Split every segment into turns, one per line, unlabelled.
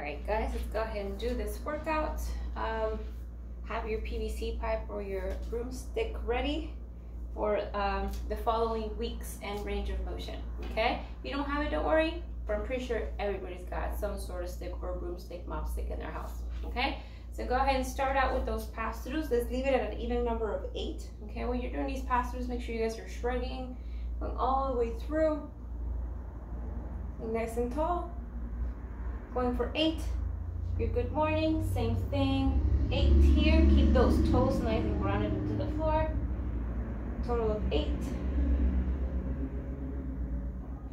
Alright guys, let's go ahead and do this workout. Have your PVC pipe or your broomstick ready for the following weeks and range of motion, okay? If you don't have it, don't worry, but I'm pretty sure everybody's got some sort of stick or broomstick, mop stick in their house, okay? So go ahead and start out with those pass-throughs. Let's leave it at an even number of 8, okay? When you're doing these pass-throughs, make sure you guys are shrugging, going all the way through, nice and tall. Going for 8, your good morning, same thing, 8 here, keep those toes nice and grounded into the floor, total of 8.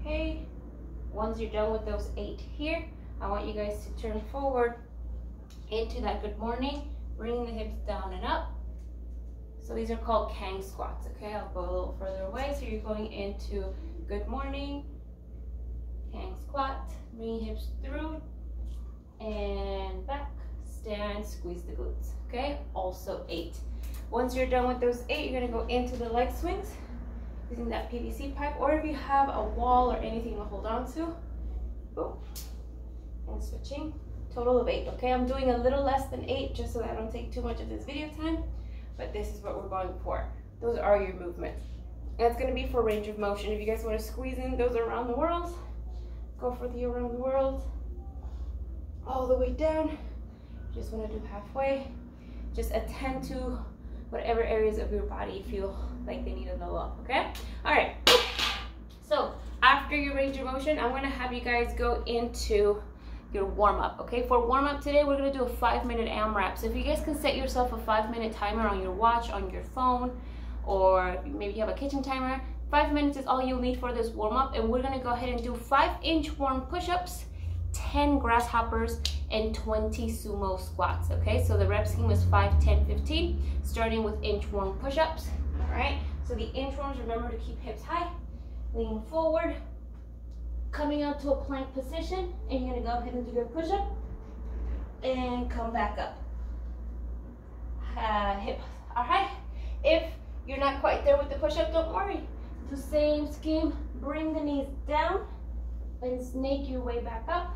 Okay, once you're done with those 8 here, I want you guys to turn forward into that good morning, bringing the hips down and up. So these are called Kang squats, okay? I'll go a little further away, so you're going into good morning, Kang squat, bring hips through and back, stand, squeeze the glutes, okay? Also 8. Once you're done with those 8, you're gonna go into the leg swings using that PVC pipe, or if you have a wall or anything to hold on to, boom, and switching, total of 8, okay? I'm doing a little less than 8 just so that I don't take too much of this video time, but this is what we're going for. Those are your movements. That's gonna be for range of motion. If you guys wanna squeeze in those around the world, go for the around the world, all the way down. Just want to do halfway. Just attend to whatever areas of your body you feel like they need a little up, okay? All right, so after your range of motion, I'm gonna have you guys go into your warm-up, okay? For warm-up today, we're gonna do a 5-minute AMRAP. So if you guys can set yourself a 5-minute timer on your watch, on your phone, or maybe you have a kitchen timer, 5 minutes is all you'll need for this warm-up, and we're gonna go ahead and do 5-inch warm push-ups, 10 grasshoppers, and 20 sumo squats, okay? So the rep scheme is 5, 10, 15, starting with inchworm push-ups, all right? So the inchworms, remember to keep hips high, lean forward, coming out to a plank position, and you're gonna go ahead and do your push-up, and come back up. Hips are high. If you're not quite there with the push-up, don't worry. The same scheme, bring the knees down, and snake your way back up.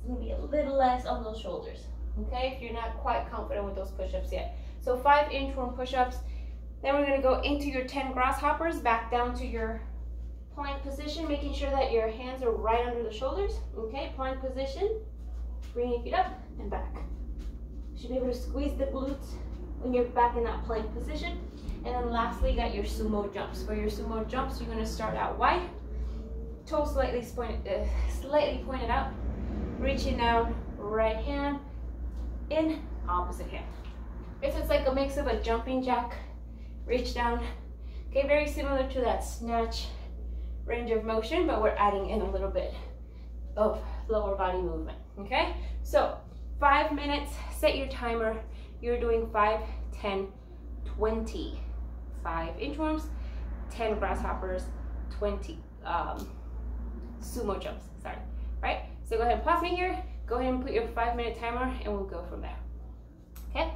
It's gonna be a little less on those shoulders, okay? If you're not quite confident with those push-ups yet. So 5 inchworm push-ups. Then we're gonna go into your 10 grasshoppers, back down to your plank position, making sure that your hands are right under the shoulders, okay? Plank position, bring your feet up and back. You should be able to squeeze the glutes when you're back in that plank position. And then lastly, you got your sumo jumps. For your sumo jumps, you're gonna start out wide, toes slightly pointed out, reaching down, right hand in, opposite hand. Okay, so it's like a mix of a jumping jack, reach down. Okay, very similar to that snatch range of motion, but we're adding in a little bit of lower body movement, okay? So 5 minutes, set your timer. You're doing 5, 10, 20. 5 inchworms, 10 grasshoppers, 20 sumo jumps, sorry, right? So go ahead and pause me here, go ahead and put your 5-minute timer, and we'll go from there, okay?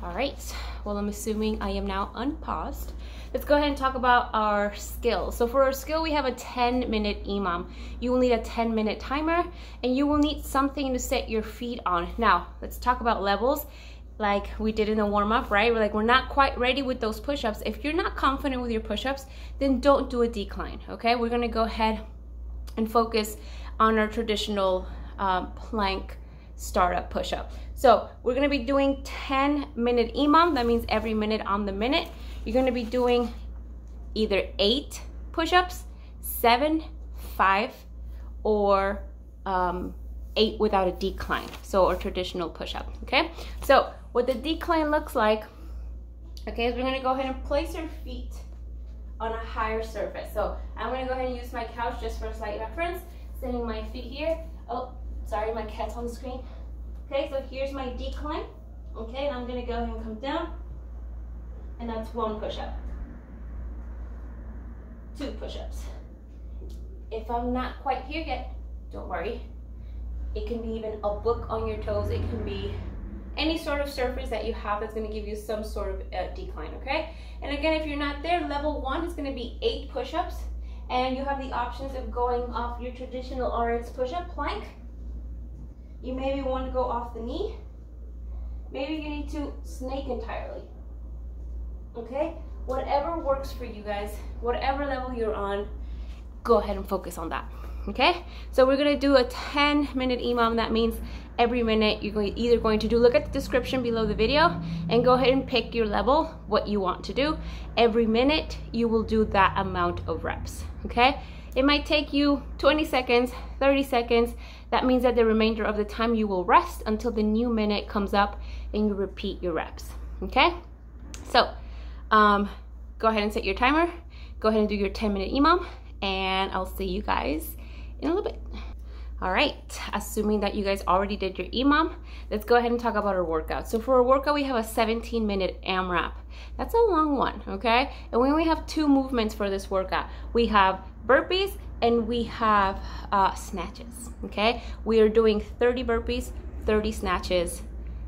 All right, well, I'm assuming I am now unpaused. Let's go ahead and talk about our skill. So for our skill, we have a 10-minute EMOM. You will need a 10-minute timer, and you will need something to set your feet on. Now, let's talk about levels. Like we did in the warm-up, right? We're not quite ready with those push-ups. If you're not confident with your push-ups, then don't do a decline, okay? We're gonna go ahead and focus on our traditional plank startup push-up. So we're gonna be doing 10-minute EMOM. That means every minute on the minute. You're gonna be doing either 8 push-ups, 7, 5, or 8 without a decline, so a traditional push-up, okay? So what the decline looks like, okay, is we're gonna go ahead and place your feet on a higher surface. So I'm gonna go ahead and use my couch just for a slight reference, setting my feet here. Oh, sorry, my cat's on the screen. Okay, so here's my decline, okay, and I'm gonna go ahead and come down, and that's 1 push-up, 2 push-ups. If I'm not quite here yet, don't worry. It can be even a book on your toes. It can be any sort of surface that you have that's going to give you some sort of decline, okay? And again, if you're not there, level 1 is going to be 8 push-ups And you have the options of going off your traditional RX push-up plank. You maybe want to go off the knee. Maybe you need to snake entirely. Okay? Whatever works for you guys, whatever level you're on, go ahead and focus on that. Okay? So we're gonna do a 10-minute EMOM. That means every minute you're either going to do, look at the description below the video and go ahead and pick your level, what you want to do. Every minute you will do that amount of reps. Okay? It might take you 20 seconds, 30 seconds. That means that the remainder of the time you will rest until the new minute comes up and you repeat your reps. Okay? So go ahead and set your timer. Go ahead and do your 10-minute EMOM, and I'll see you guys in a little bit. All right, assuming that you guys already did your EMOM, let's go ahead and talk about our workout. So for our workout, we have a 17-minute AMRAP. That's a long one, okay? And we only have 2 movements for this workout. We have burpees and we have snatches, okay? We are doing 30 burpees, 30 snatches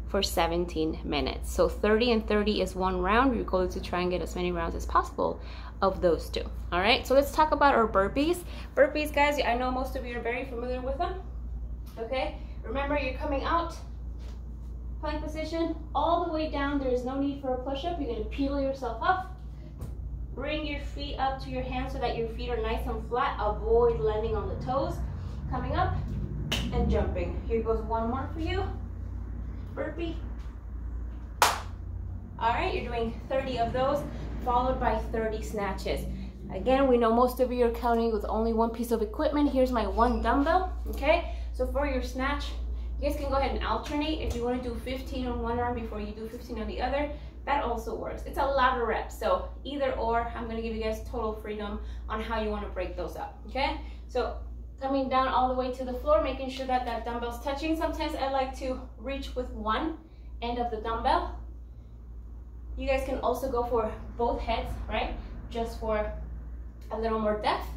for 17 minutes. So 30 and 30 is 1 round. Your goal is to try and get as many rounds as possible of those 2. All right, so let's talk about our burpees. Burpees, guys, I know most of you are very familiar with them. Okay, remember, you're coming out, plank position, all the way down. There is no need for a push-up. You're gonna peel yourself up. Bring your feet up to your hands so that your feet are nice and flat. Avoid landing on the toes. Coming up and jumping. Here goes 1 more for you. Burpee. All right, you're doing 30 of those, followed by 30 snatches. Again, we know most of you are counting with only 1 piece of equipment. Here's my 1 dumbbell, okay? So for your snatch, you guys can go ahead and alternate. If you want to do 15 on 1 arm before you do 15 on the other, that also works. It's a lot of reps, so either or. I'm gonna give you guys total freedom on how you wanna break those up, okay? So coming down all the way to the floor, making sure that that dumbbell's touching. Sometimes I like to reach with 1 end of the dumbbell. You guys can also go for both heads, right? Just for a little more depth.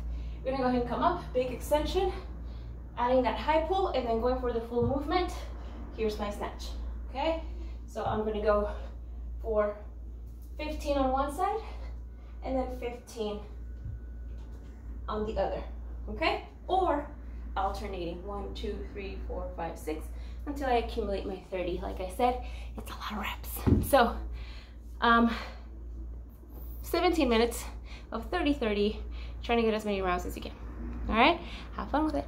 You're gonna go ahead and come up, big extension, adding that high pull, and then going for the full movement. Here's my snatch, okay? So I'm gonna go for 15 on one side, and then 15 on the other, okay? Or alternating 1, 2, 3, 4, 5, 6, until I accumulate my 30. Like I said, it's a lot of reps. So 17 minutes of 30-30, trying to get as many rounds as you can. All right, have fun with it.